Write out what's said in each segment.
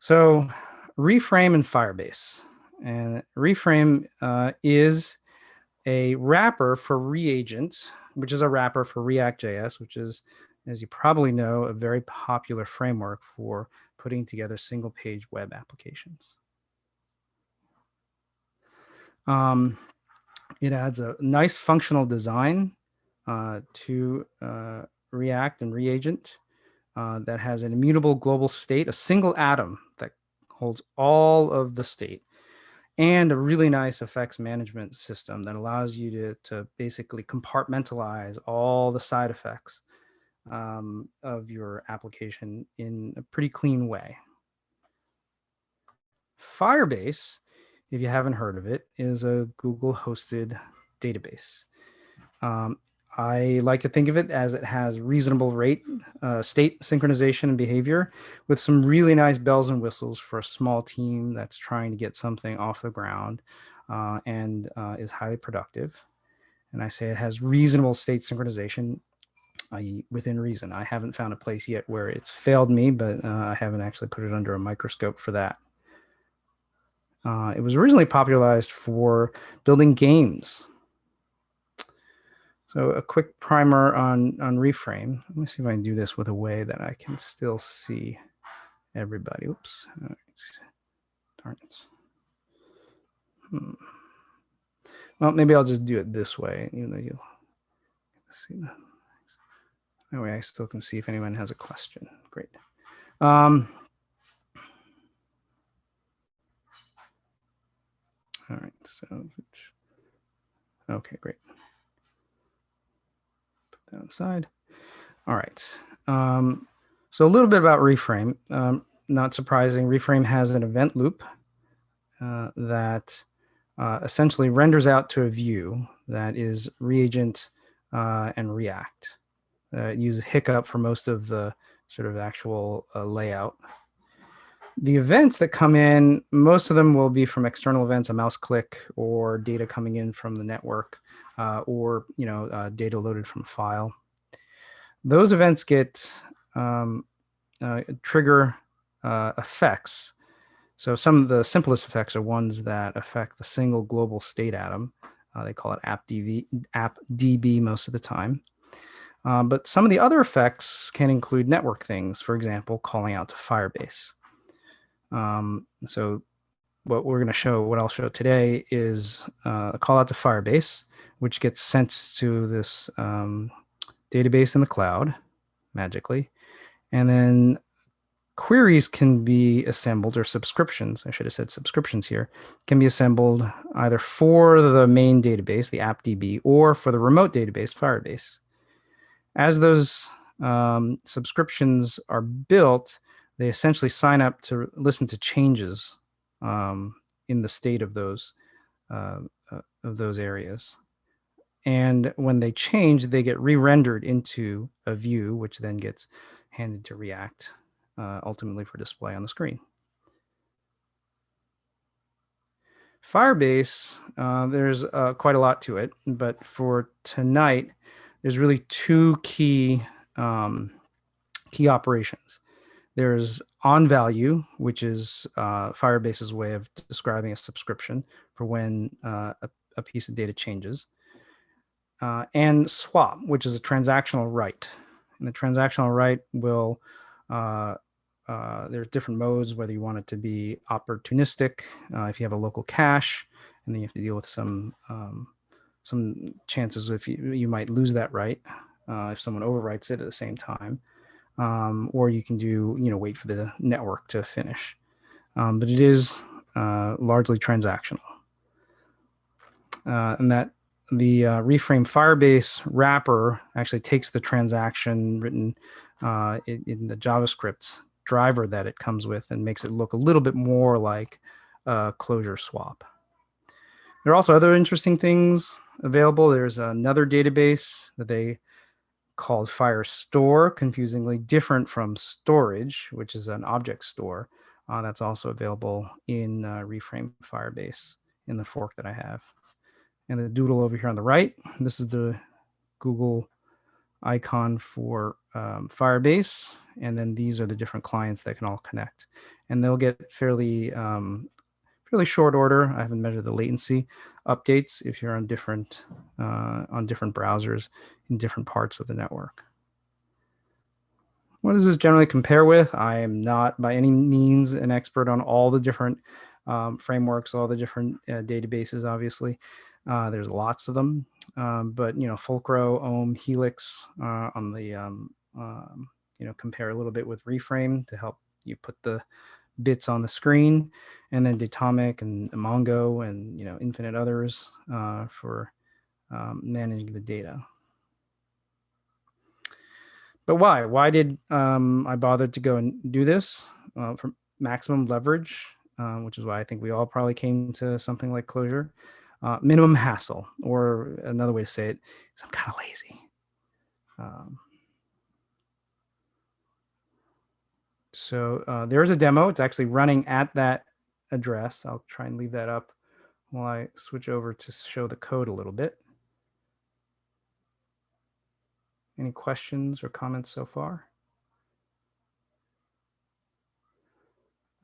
So reframe in Firebase. And reframe is a wrapper for reagent, which is a wrapper for React.js, which is, as you probably know, a very popular framework for putting together single page web applications. It adds a nice functional design to React and reagent that has an immutable global state, a single atom that holds all of the state, and a really nice effects management system that allows you to basically compartmentalize all the side effects of your application in a pretty clean way. Firebase, if you haven't heard of it, is a Google hosted database. I like to think of it as it has reasonable rate, state synchronization and behavior with some really nice bells and whistles for a small team that's trying to get something off the ground and is highly productive. And I say it has reasonable state synchronization, i.e. within reason. I haven't found a place yet where it's failed me, but I haven't actually put it under a microscope for that. It was originally popularized for building games. So a quick primer on reframe. Let me see if I can do this with a way that I can still see everybody. Oops. All right. Darn it. Well, maybe I'll just do it this way, even though you'll see that. That way I still can see if anyone has a question. Great. All right, so, okay, great. Put that aside. All right. So a little bit about reframe. Not surprising, reframe has an event loop that essentially renders out to a view that is reagent and React. It uses Hiccup for most of the sort of actual layout. The events that come in, most of them will be from external events, a mouse click, or data coming in from the network, or data loaded from a file. Those events get trigger effects. So some of the simplest effects are ones that affect the single global state atom. They call it appdb most of the time. But some of the other effects can include network things, for example, calling out to Firebase. So what I'll show today is a call out to Firebase, which gets sent to this database in the cloud magically. And then queries can be assembled, or subscriptions, I should have said subscriptions here, can be assembled either for the main database, the appdb, or for the remote database, Firebase. As those subscriptions are built, they essentially sign up to listen to changes in the state of those areas. And when they change, they get re-rendered into a view, which then gets handed to React, ultimately for display on the screen. Firebase, there's quite a lot to it, but for tonight, there's really two key operations. There's on value, which is Firebase's way of describing a subscription for when a piece of data changes. And swap, which is a transactional write. And the transactional write will, there's different modes, whether you want it to be opportunistic, if you have a local cache, and then you have to deal with some chances if you might lose that write if someone overwrites it at the same time. Or you can do, wait for the network to finish. But it is largely transactional. And that the reframe Firebase wrapper actually takes the transaction written in the JavaScript driver that it comes with and makes it look a little bit more like closure swap. There are also other interesting things available. There's another database that they called Firestore, confusingly different from storage, which is an object store. That's also available in reframe Firebase in the fork that I have. And the doodle over here on the right, this is the Google icon for Firebase, and then these are the different clients that can all connect, and they'll get fairly short order. I haven't measured the latency updates if you're on different browsers in different parts of the network. What does this generally compare with? I am not by any means an expert on all the different frameworks, all the different databases. Obviously, there's lots of them, but Fulcro, Ohm, Helix on the compare a little bit with Reframe to help you put the bits on the screen, and then Datomic and Mongo and infinite others for managing the data. But why? Why did I bother to go and do this for maximum leverage, which is why I think we all probably came to something like Clojure. Minimum hassle, or another way to say it is I'm kind of lazy. So there's a demo. It's actually running at that address. I'll try and leave that up while I switch over to show the code a little bit. Any questions or comments so far?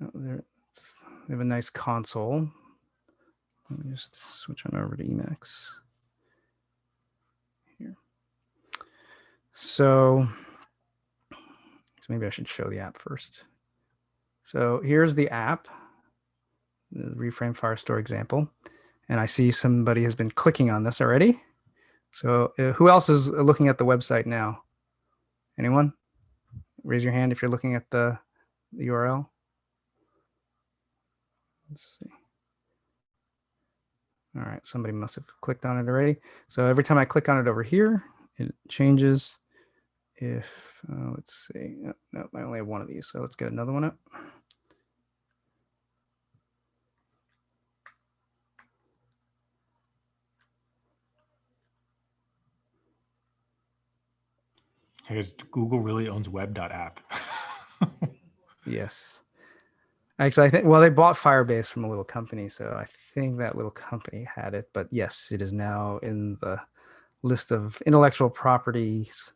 Oh, they have a nice console. Let me just switch on over to Emacs here. So maybe I should show the app first. So here's the app, the Reframe Firestore example. And I see somebody has been clicking on this already. So who else is looking at the website now? Anyone? Raise your hand if you're looking at the URL. Let's see. All right, somebody must have clicked on it already. So every time I click on it over here, it changes. If, let's see, no, I only have one of these, so let's get another one up. Because Google really owns web.app. Yes. Actually, I think, well, they bought Firebase from a little company, so I think that little company had it. But yes, it is now in the list of intellectual properties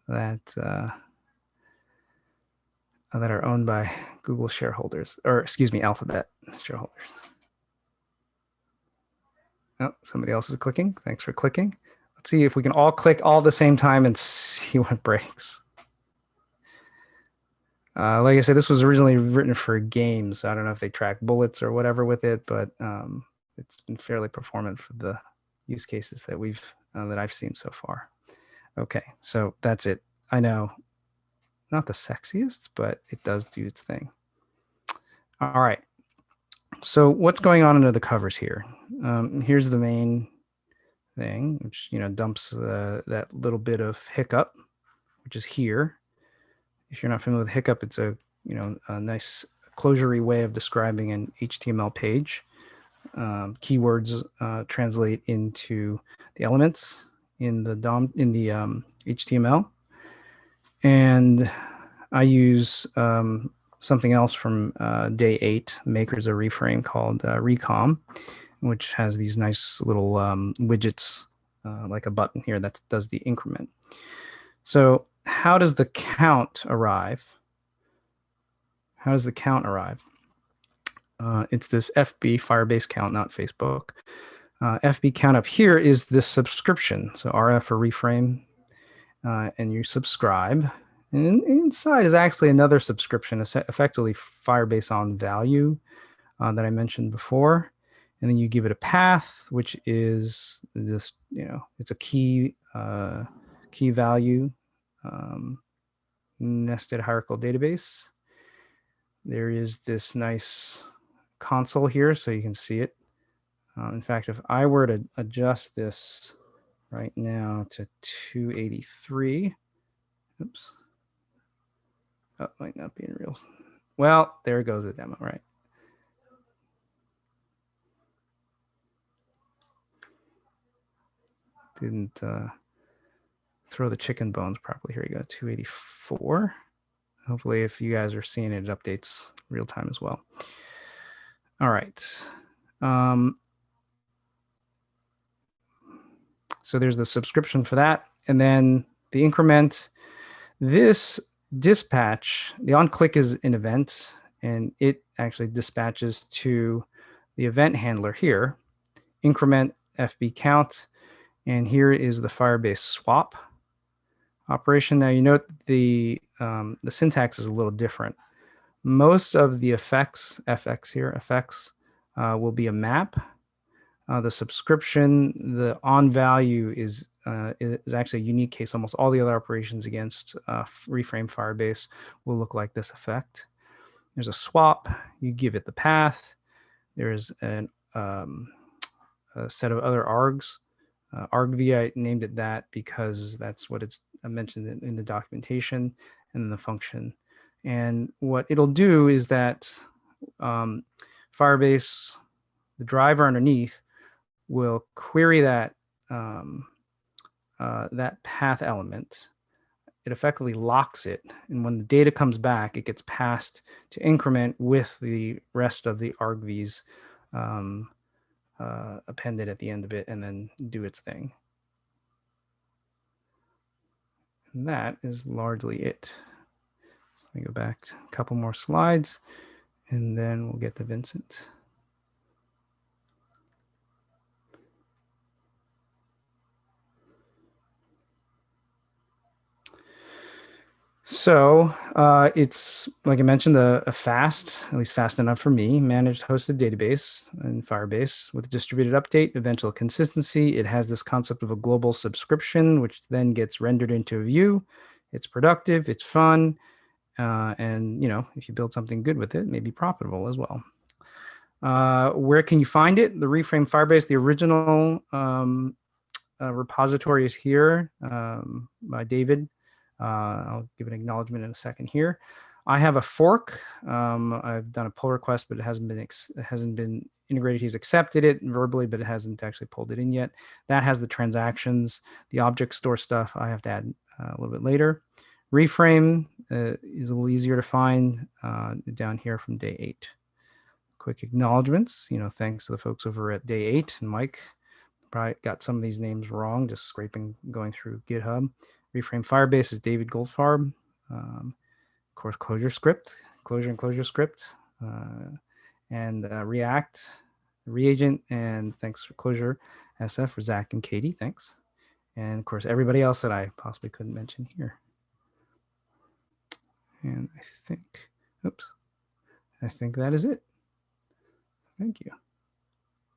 that that are owned by Google shareholders, or excuse me, Alphabet shareholders. Oh, somebody else is clicking. Thanks for clicking. Let's see if we can all click all at the same time and see what breaks. Like I said, this was originally written for games. I don't know if they track bullets or whatever with it, but it's been fairly performant for the use cases that that I've seen so far. Okay, so that's it. I know, not the sexiest, but it does do its thing. All right. So what's going on under the covers here? Here's the main thing, which dumps that little bit of hiccup, which is here. If you're not familiar with hiccup, it's a nice Clojure way of describing an HTML page. Keywords translate into the elements in the HTML, and I use something else from day 8, makers of Reframe, called Recom, which has these nice little widgets like a button here that does the increment. So how does the count arrive? How does the count arrive? It's this FB, Firebase count, not Facebook. FB count up here is this subscription. So RF for Reframe, and you subscribe. And inside is actually another subscription, effectively Firebase on value that I mentioned before. And then you give it a path, which is this, it's a key value nested hierarchical database. There is this nice console here, so you can see it. In fact, if I were to adjust this right now to 283, oops, oh, might not be in real. Well, there goes the demo, right? Didn't throw the chicken bones properly. Here we go, 284. Hopefully, if you guys are seeing it, it updates real time as well. All right. So there's the subscription for that. And then the increment, This dispatch, the onClick is an event, and it actually dispatches to the event handler here, increment FB count, and here is the Firebase swap operation. Now you note the syntax is a little different. Most of the effects, FX here, effects, will be a map. The subscription, the on value is actually a unique case. Almost all the other operations against reframe Firebase will look like this effect. There's a swap. You give it the path. There's a set of other args. argv, I named it that because that's what it's mentioned in the documentation and the function. And what it'll do is that Firebase, the driver underneath, will query that that path element. It effectively locks it, and when the data comes back, it gets passed to increment with the rest of the argvs appended at the end of it, and then do its thing. And that is largely it. So let me go back a couple more slides, and then we'll get to Vincent. So it's, like I mentioned, a fast, at least fast enough for me, managed hosted database in Firebase with distributed update, eventual consistency. It has this concept of a global subscription, which then gets rendered into a view. It's productive, it's fun, and if you build something good with it, it may be profitable as well. Where can you find it? The Reframe Firebase, the original repository is here by David. I'll give an acknowledgement in a second here. I have a fork. I've done a pull request, but it hasn't been integrated. He's accepted it verbally, but it hasn't actually pulled it in yet. That has the transactions, the object store stuff. I have to add a little bit later. Reframe is a little easier to find down here from day 8. Quick acknowledgements. Thanks to the folks over at day 8 and Mike. Probably got some of these names wrong, just scraping, going through GitHub. Reframe Firebase is David Goldfarb. Of course, ClojureScript, Clojure and ClojureScript, and React, Reagent, and thanks for Clojure SF for Zach and Katie, thanks. And of course, everybody else that I possibly couldn't mention here. And I think that is it. Thank you.